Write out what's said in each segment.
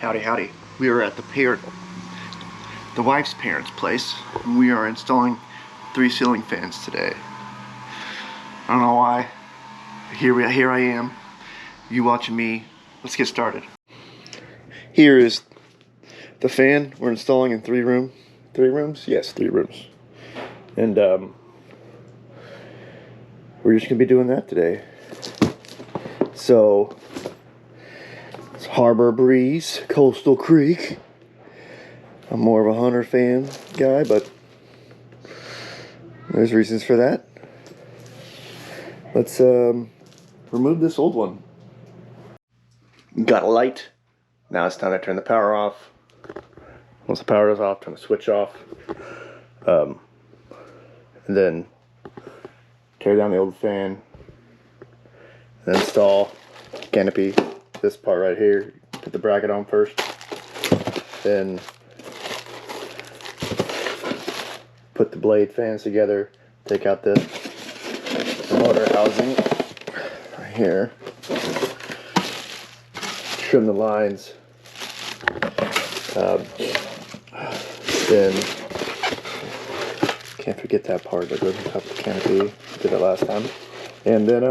Howdy, howdy. We are at the wife's parents' place. And we are installing 3 ceiling fans today. I don't know why. Here I am. You watching me. Let's get started. Here is the fan we're installing in 3 rooms? Yes, 3 rooms. And we're just gonna be doing that today. So it's Harbor Breeze, Coastal Creek. I'm more of a Hunter fan guy, but there's reasons for that. Let's remove this old one. Got a light. Now it's time to turn the power off. Once the power is off, turn the switch off. And then tear down the old fan. And install canopy. This part right here. Put the bracket on first. Then put the blade fans together. Take out the motor housing right here. Trim the lines. Then can't forget that part that goes on top of the canopy. Did it last time. And then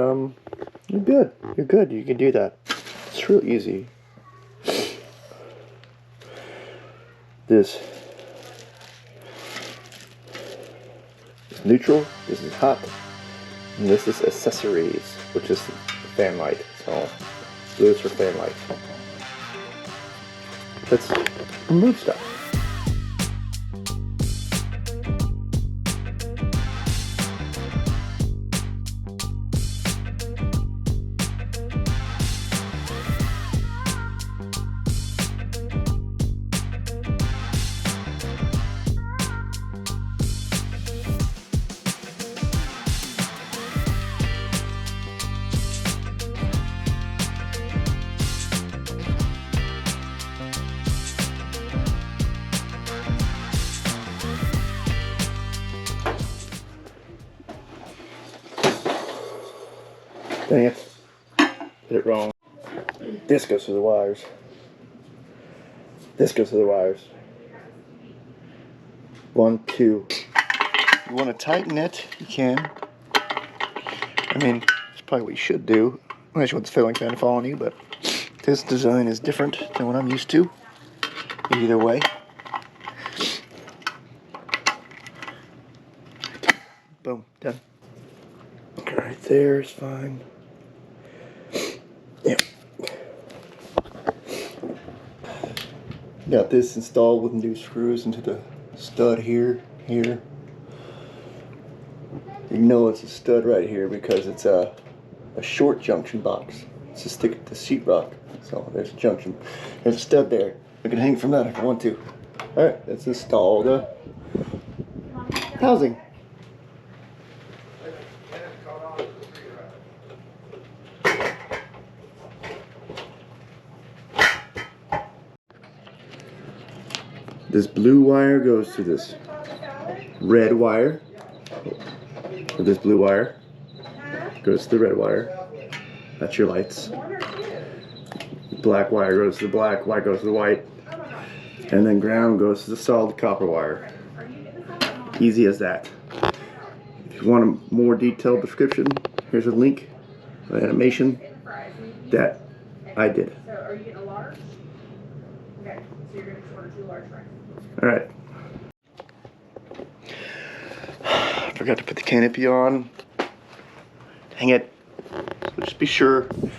you're good. You're good. You can do that. It's real easy. This is neutral. This is hot. And this is accessories, which is the fan light. So blue is for fan light. Let's remove stuff. Dang it. Did it wrong. This goes through the wires. This goes through the wires. 1, 2. You want to tighten it, you can. I mean, it's probably what you should do. Unless you want the ceiling fan to fall on you, but this design is different than what I'm used to. Either way. Boom, done. Right there is fine. Yeah. Got this installed with new screws into the stud here. You know it's a stud right here because it's a short junction box. It's to stick to sheetrock. So there's a junction. There's a stud there. I can hang from that if I want to. Alright, let's install the housing. This blue wire goes to this red wire. Or this blue wire goes to the red wire. That's your lights. Black wire goes to the black, white goes to the white. And then ground goes to the solid copper wire. Easy as that. If you want a more detailed description, here's a link, an animation that I did. So are you getting a large? Okay, so you're going to order 2 large fries. Alright. Forgot to put the canopy on. Dang it. So just be sure to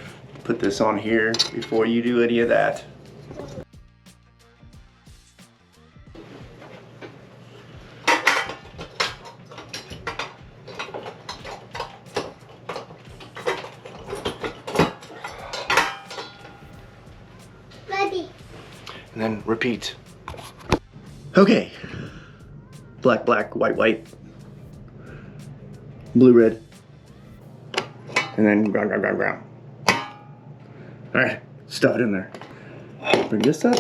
put this on here before you do any of that. Ready. And then repeat. Okay. Black, black, white, white. Blue, red. And then ground, ground, ground, ground. Alright, stuff it in there. Bring this up.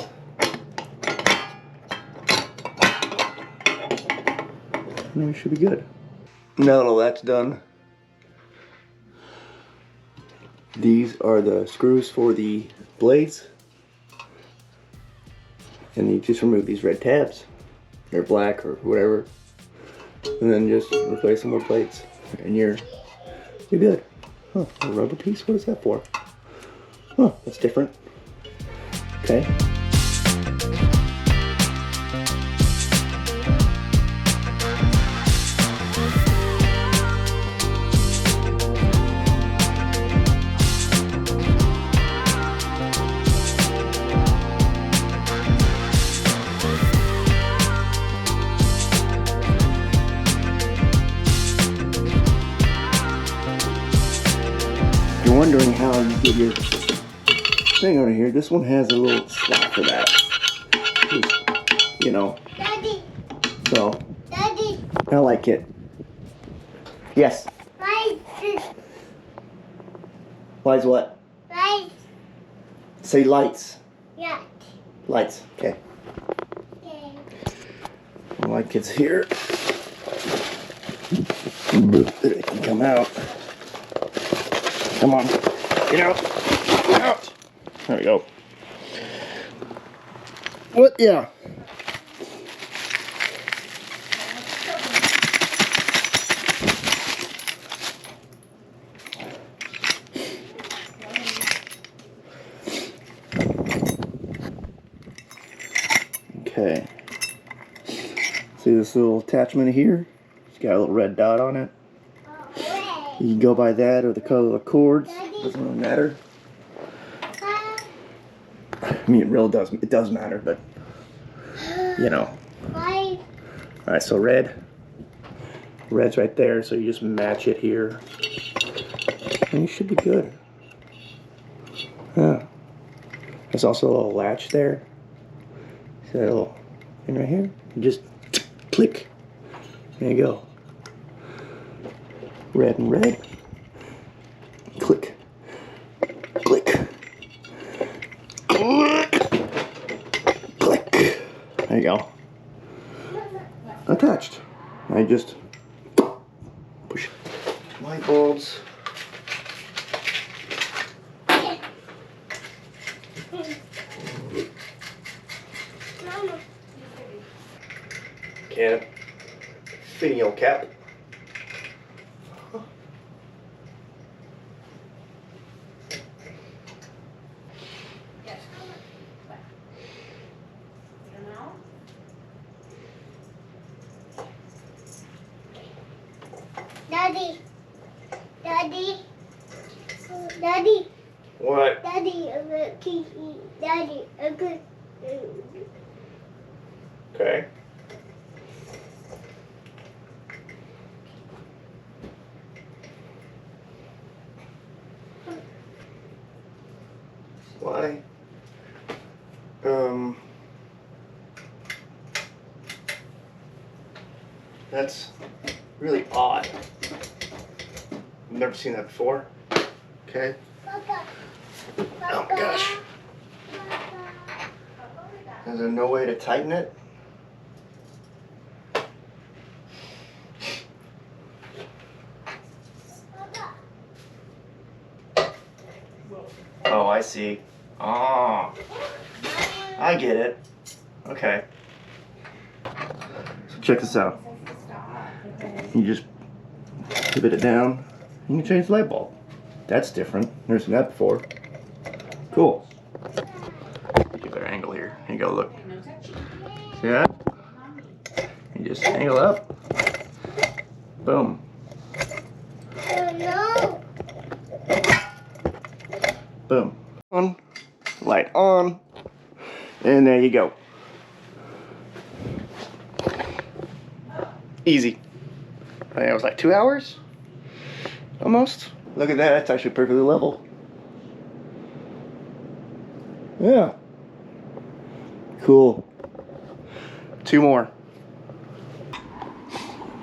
And we should be good. Now that all that's done, these are the screws for the blades. And you just remove these red tabs. They're black or whatever. And then just replace them with plates. And you're good. Huh, a rubber piece? What is that for? Huh, that's different. Okay. You're wondering how you get your thing over here. This one has a little slot for that. Just, you know. Daddy. So. Daddy. I like it. Yes. Lights. Lights what? Lights. Say lights. Yeah. Lights. Okay. Okay. Like it's here. It can come out. Come on. Get out. Get out. There we go. What? Yeah. Okay. See this little attachment here? It's got a little red dot on it. You can go by that or the color of the cords. Doesn't really matter. I mean, it really does. It does matter, but you know. All right, so red. Red's right there, so you just match it here, and you should be good. Yeah. There's also a little latch there. See that little thing right here? You just click. There you go. Red and red. Click. Click. Click. Click. There you go. Attached. I just push it. Light bulbs. Cap. Finial cap. Daddy. Daddy. Daddy. What? Daddy, I'm a key. Daddy, I'm good. Okay. Why? That's really odd. I've never seen that before. Okay. Papa. Oh my gosh. Is there no way to tighten it? Oh, I see. Oh, I get it. Okay. So check this out. You just pivot it down. You can change the light bulb. That's different. Never seen that before. Cool. Get a better angle here. Here you go. Look. See that? You just angle up. Boom. Oh no. Boom. On. Light on. And there you go. Easy. I think it was like 2 hours? Almost. Look at that. That's actually perfectly level. Yeah. Cool. 2 more.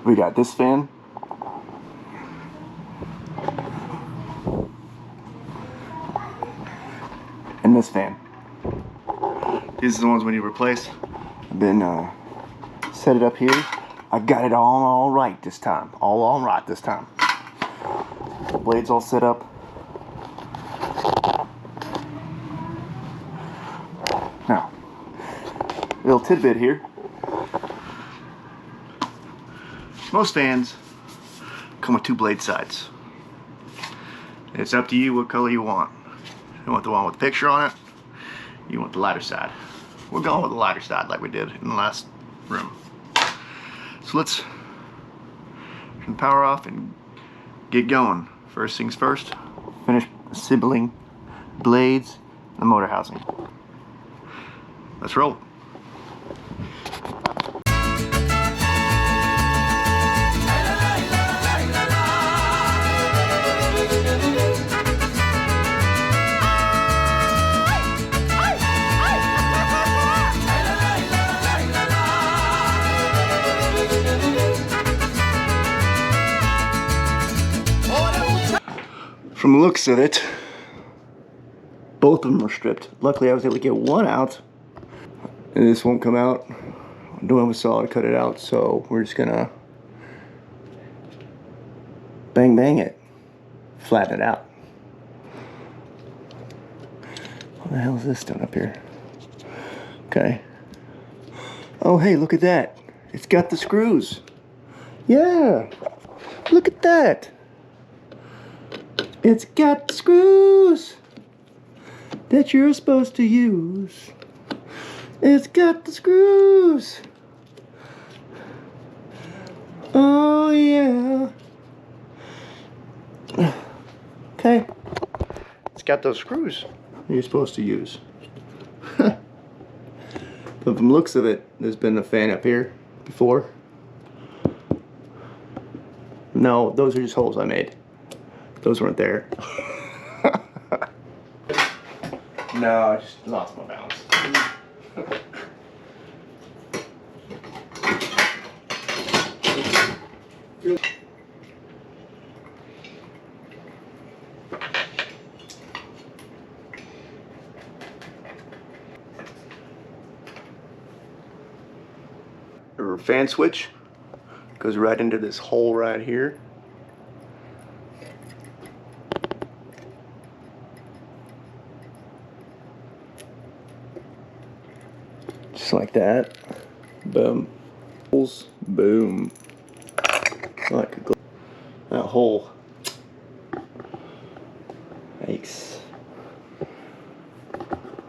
We got this fan. And this fan. These are the ones we need to replace. I've been set it up here. I got it all right this time. All right this time. The blade's all set up. Now, tidbit here. Most fans come with 2 blade sides. It's up to you what color you want. You want the one with the picture on it? You want the lighter side. We're going with the lighter side like we did in the last room. So let's turn the power off and get going. First things first, finish assembling blades and the motor housing. Let's roll. From the looks of it, both of them are stripped. Luckily I was able to get one out, and this won't come out. I don't have a saw to cut it out, so we're just gonna bang it, flatten it out. What the hell is this doing up here? Okay. Oh hey, look at that. It's got the screws. Yeah, look at that. It's got the screws that you're supposed to use. It's got the screws. Oh yeah. Okay. It's got those screws you're supposed to use. But from the looks of it, there's been a fan up here before. No, those are just holes I made. Those weren't there. No, I just lost my balance. Our fan switch goes right into this hole right here. Just like that. Boom. Holes. Boom. Like a that hole. Yikes.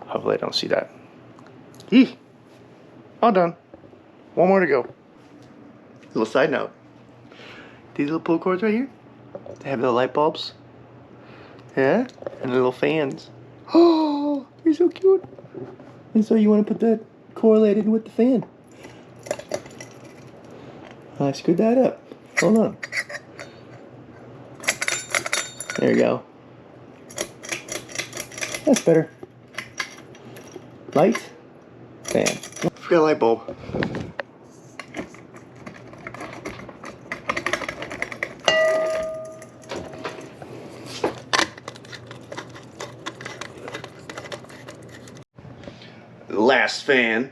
Hopefully I don't see that. Eee! All done. One more to go. Little side note. These little pull cords right here, they have the light bulbs. Yeah? And little fans. Oh, you're so cute. And so you want to put that correlated with the fan. I screwed that up. Hold on. There you go. That's better. Light, fan. Forgot a light bulb. Last fan.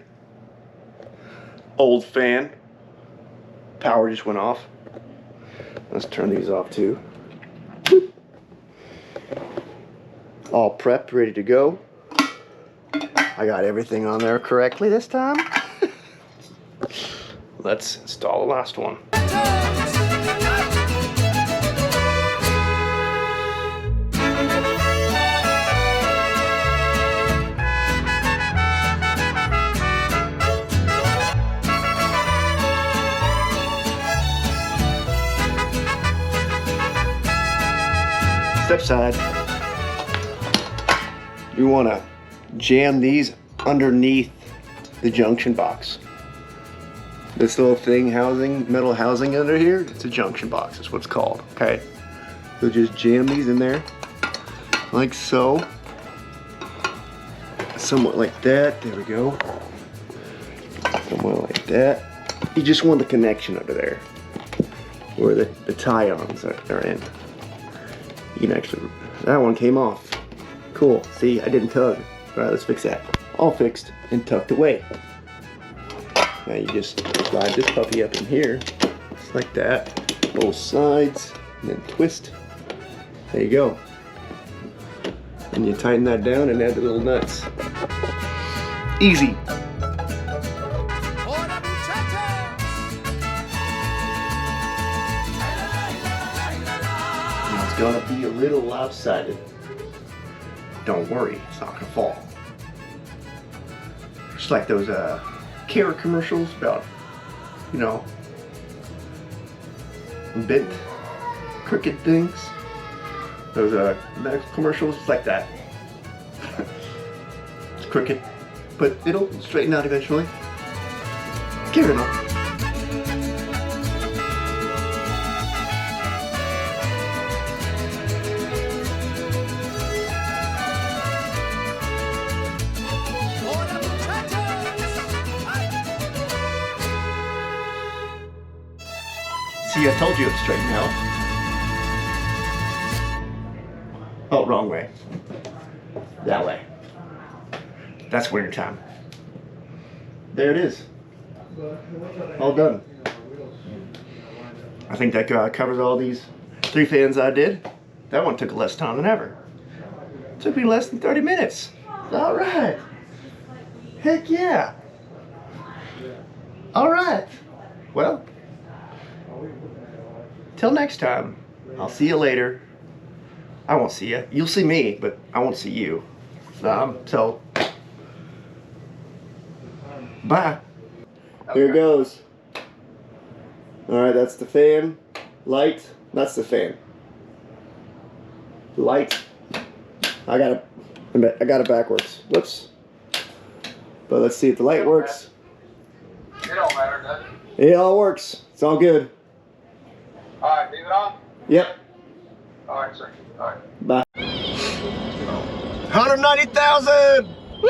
Old fan. Power just went off. Let's turn these off too. Boop. All prepped, ready to go. I got everything on there correctly this time. Let's install the last one. Step side. You want to jam these underneath the junction box. This little thing housing, metal housing under here, it's a junction box, that's what it's called, okay? So just jam these in there, like so. Somewhat like that, there we go. Somewhat like that. You just want the connection under there, where the tie-ons are in. You can actually, that one came off. Cool, see, I didn't tug. All right, let's fix that. All fixed and tucked away. Now you just slide this puppy up in here, just like that, both sides, and then twist. There you go. And you tighten that down and add the little nuts. Easy. gonna be a little lopsided. Don't worry, it's not gonna fall. Just like those Care commercials about, you know, bent, crooked things. Those medical commercials, it's like that. It's crooked, but it'll straighten out eventually. Carrying on. See, I told you it'd straighten out. Oh, wrong way. That way. That's winter time. There it is. All done. I think that covers all these 3 fans I did. That one took less time than ever. Took me less than 30 minutes. All right. Heck yeah. All right. Well, till next time. I'll see you later. I won't see you. You'll see me, but I won't see you. So, bye. Here it goes. Alright, that's the fan. Light. That's the fan. Light. I got it backwards. Whoops. But let's see if the light works. It don't matter, does it? It all works. It's all good. Alright, leave it on? Yep. Alright, sir. Alright. Bye. 190,000! Woo!